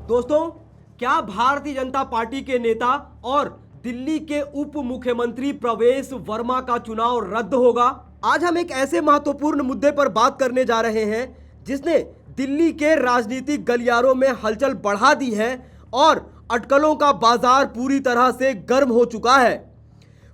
दोस्तों, क्या भारतीय जनता पार्टी के नेता और दिल्ली के उप मुख्यमंत्री प्रवेश वर्मा का चुनाव रद्द होगा? आज हम एक ऐसे महत्वपूर्ण मुद्दे पर बात करने जा रहे हैं जिसने दिल्ली के राजनीतिक गलियारों में हलचल बढ़ा दी है और अटकलों का बाजार पूरी तरह से गर्म हो चुका है।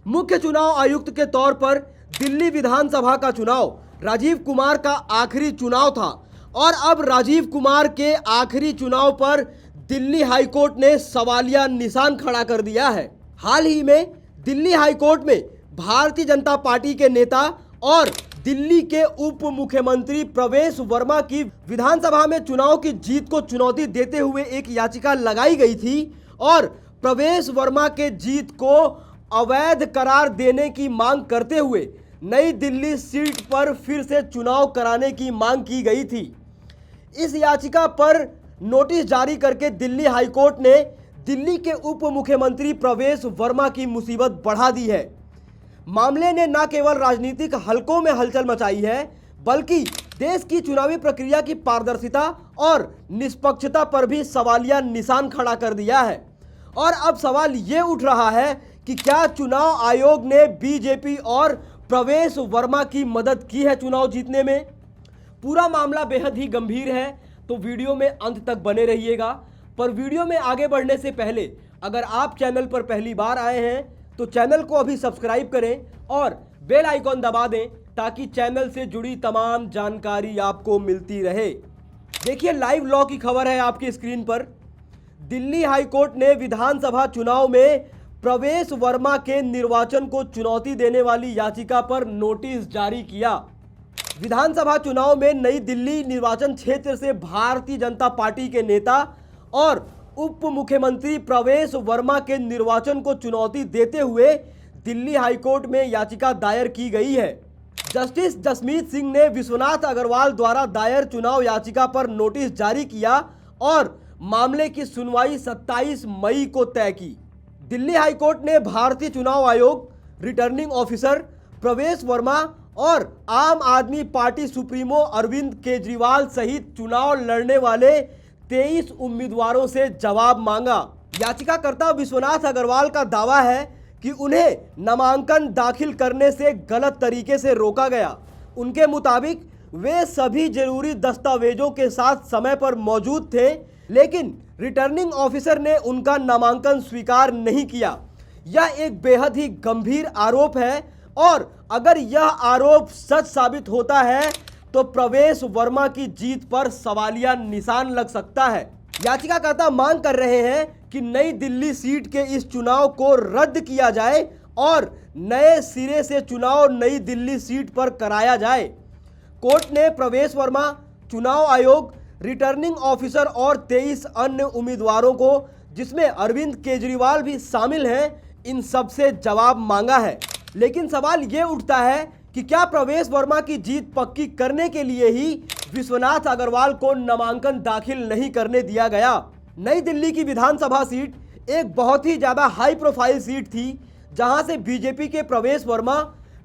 मुख्य चुनाव आयुक्त के तौर पर दिल्ली विधानसभा का चुनाव राजीव कुमार का आखिरी चुनाव था और अब राजीव कुमार के आखिरी चुनाव पर दिल्ली हाईकोर्ट ने सवालिया निशान खड़ा कर दिया है। हाल ही में दिल्ली हाईकोर्ट में भारतीय जनता पार्टी के नेता और दिल्ली के उप मुख्यमंत्री प्रवेश वर्मा की विधानसभा में चुनाव की जीत को चुनौती देते हुए एक याचिका लगाई गई थी और प्रवेश वर्मा के जीत को अवैध करार देने की मांग करते हुए नई दिल्ली सीट पर फिर से चुनाव कराने की मांग की गई थी। इस याचिका पर नोटिस जारी करके दिल्ली हाईकोर्ट ने दिल्ली के उप मुख्यमंत्री प्रवेश वर्मा की मुसीबत बढ़ा दी है। मामले ने न केवल राजनीतिक हलकों में हलचल मचाई है बल्कि देश की चुनावी प्रक्रिया की पारदर्शिता और निष्पक्षता पर भी सवालिया निशान खड़ा कर दिया है। और अब सवाल ये उठ रहा है कि क्या चुनाव आयोग ने बीजेपी और प्रवेश वर्मा की मदद की है चुनाव जीतने में? पूरा मामला बेहद ही गंभीर है, तो वीडियो में अंत तक बने रहिएगा। पर वीडियो में आगे बढ़ने से पहले अगर आप चैनल पर पहली बार आए हैं तो चैनल को अभी सब्सक्राइब करें और बेल आइकॉन दबा दें ताकि चैनल से जुड़ी तमाम जानकारी आपको मिलती रहे। देखिए, लाइव लॉ की खबर है आपकी स्क्रीन पर। दिल्ली हाईकोर्ट ने विधानसभा चुनाव में प्रवेश वर्मा के निर्वाचन को चुनौती देने वाली याचिका पर नोटिस जारी किया। विधानसभा चुनाव में नई दिल्ली निर्वाचन क्षेत्र से भारतीय जनता पार्टी के नेता और उप मुख्यमंत्री प्रवेश वर्मा के निर्वाचन को चुनौती देते हुए दिल्ली हाईकोर्ट में याचिका दायर की गई है। जस्टिस जसमीत सिंह ने विश्वनाथ अग्रवाल द्वारा दायर चुनाव याचिका पर नोटिस जारी किया और मामले की सुनवाई 27 मई को तय की। दिल्ली हाईकोर्ट ने भारतीय चुनाव आयोग, रिटर्निंग ऑफिसर प्रवेश वर्मा और आम आदमी पार्टी सुप्रीमो अरविंद केजरीवाल सहित चुनाव लड़ने वाले 23 उम्मीदवारों से जवाब मांगा। याचिकाकर्ता विश्वनाथ अग्रवाल का दावा है कि उन्हें नामांकन दाखिल करने से गलत तरीके से रोका गया। उनके मुताबिक वे सभी जरूरी दस्तावेजों के साथ समय पर मौजूद थे, लेकिन रिटर्निंग ऑफिसर ने उनका नामांकन स्वीकार नहीं किया। यह एक बेहद ही गंभीर आरोप है और अगर यह आरोप सच साबित होता है तो प्रवेश वर्मा की जीत पर सवालिया निशान लग सकता है। याचिकाकर्ता मांग कर रहे हैं कि नई दिल्ली सीट के इस चुनाव को रद्द किया जाए और नए सिरे से चुनाव नई दिल्ली सीट पर कराया जाए। कोर्ट ने प्रवेश वर्मा, चुनाव आयोग, रिटर्निंग ऑफिसर और 23 अन्य उम्मीदवारों को, जिसमें अरविंद केजरीवाल भी शामिल हैं, इन सब से जवाब मांगा है। लेकिन सवाल ये उठता है कि क्या प्रवेश वर्मा की जीत पक्की करने के लिए ही विश्वनाथ अग्रवाल को नामांकन दाखिल नहीं करने दिया गया? नई दिल्ली की विधानसभा सीट एक बहुत ही ज्यादा हाई प्रोफाइल सीट थी, जहां से बीजेपी के प्रवेश वर्मा,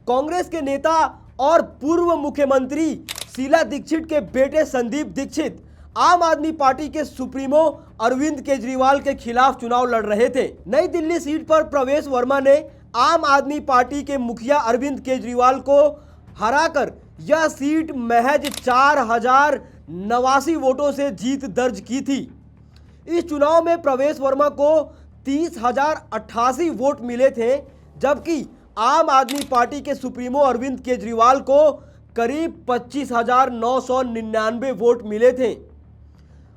कांग्रेस के नेता और पूर्व मुख्यमंत्री शीला दीक्षित के बेटे संदीप दीक्षित आम आदमी पार्टी के सुप्रीमो अरविंद केजरीवाल के खिलाफ चुनाव लड़ रहे थे। नई दिल्ली सीट पर प्रवेश वर्मा ने आम आदमी पार्टी के मुखिया अरविंद केजरीवाल को हराकर यह सीट महज 4089 वोटों से जीत दर्ज की थी। इस चुनाव में प्रवेश वर्मा को 30,088 वोट मिले थे, जबकि आम आदमी पार्टी के सुप्रीमो अरविंद केजरीवाल को करीब 25,999 वोट मिले थे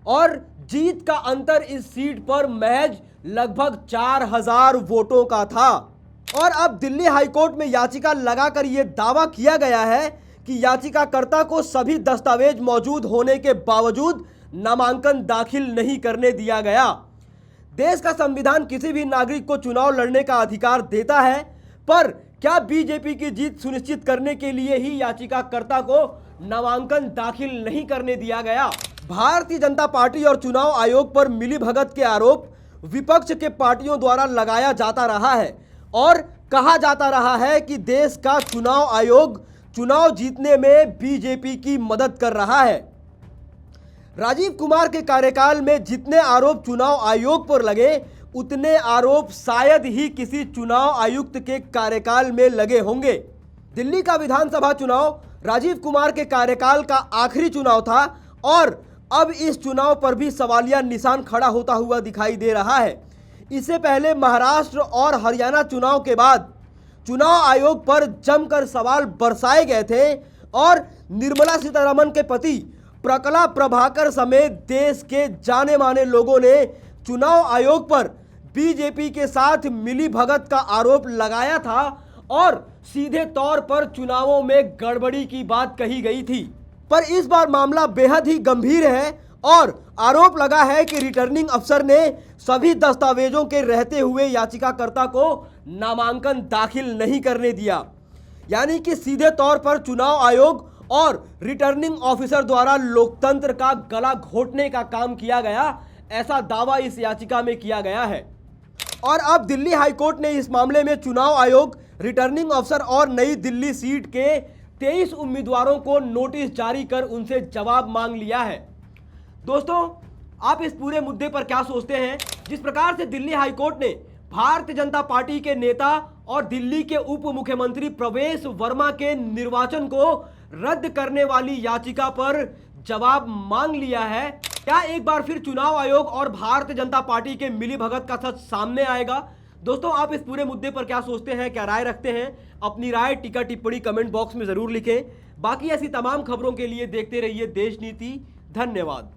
और जीत का अंतर इस सीट पर महज लगभग 4,000 वोटों का था। और अब दिल्ली हाईकोर्ट में याचिका लगाकर यह दावा किया गया है कि याचिकाकर्ता को सभी दस्तावेज मौजूद होने के बावजूद नामांकन दाखिल नहीं करने दिया गया। देश का संविधान किसी भी नागरिक को चुनाव लड़ने का अधिकार देता है, पर क्या बीजेपी की जीत सुनिश्चित करने के लिए ही याचिकाकर्ता को नामांकन दाखिल नहीं करने दिया गया? भारतीय जनता पार्टी और चुनाव आयोग पर मिलीभगत के आरोप विपक्ष के पार्टियों द्वारा लगाया जाता रहा है और कहा जाता रहा है कि देश का चुनाव आयोग चुनाव जीतने में बीजेपी की मदद कर रहा है। राजीव कुमार के कार्यकाल में जितने आरोप चुनाव आयोग पर लगे उतने आरोप शायद ही किसी चुनाव आयुक्त के कार्यकाल में लगे होंगे। दिल्ली का विधानसभा चुनाव राजीव कुमार के कार्यकाल का आखिरी चुनाव था और अब इस चुनाव पर भी सवालिया निशान खड़ा होता हुआ दिखाई दे रहा है। इससे पहले महाराष्ट्र और हरियाणा चुनाव के बाद चुनाव आयोग पर जमकर सवाल बरसाए गए थे और निर्मला सीतारमण के पति प्रकला प्रभाकर समेत देश के जाने माने लोगों ने चुनाव आयोग पर बीजेपी के साथ मिलीभगत का आरोप लगाया था और सीधे तौर पर चुनावों में गड़बड़ी की बात कही गई थी। पर इस बार मामला बेहद ही गंभीर है और आरोप लगा है कि रिटर्निंग अफसर ने सभी दस्तावेजों के रहते हुए याचिकाकर्ता को नामांकन दाखिल नहीं करने दिया। यानी कि सीधे तौर पर चुनाव आयोग और रिटर्निंग ऑफिसर द्वारा लोकतंत्र का गला घोटने का काम किया गया, ऐसा दावा इस याचिका में किया गया है। और अब दिल्ली हाईकोर्ट ने इस मामले में चुनाव आयोग, रिटर्निंग अफसर और नई दिल्ली सीट के 23 उम्मीदवारों को नोटिस जारी कर उनसे जवाब मांग लिया है। दोस्तों, आप इस पूरे मुद्दे पर क्या सोचते हैं? जिस प्रकार से दिल्ली हाईकोर्ट ने भारतीय जनता पार्टी के नेता और दिल्ली के उप मुख्यमंत्री प्रवेश वर्मा के निर्वाचन को रद्द करने वाली याचिका पर जवाब मांग लिया है, क्या एक बार फिर चुनाव आयोग और भारतीय जनता पार्टी के मिलीभगत का सच सामने आएगा? दोस्तों, आप इस पूरे मुद्दे पर क्या सोचते हैं, क्या राय रखते हैं? अपनी राय टीका टिप्पणी कमेंट बॉक्स में जरूर लिखें। बाकी ऐसी तमाम खबरों के लिए देखते रहिए देश नीति। धन्यवाद।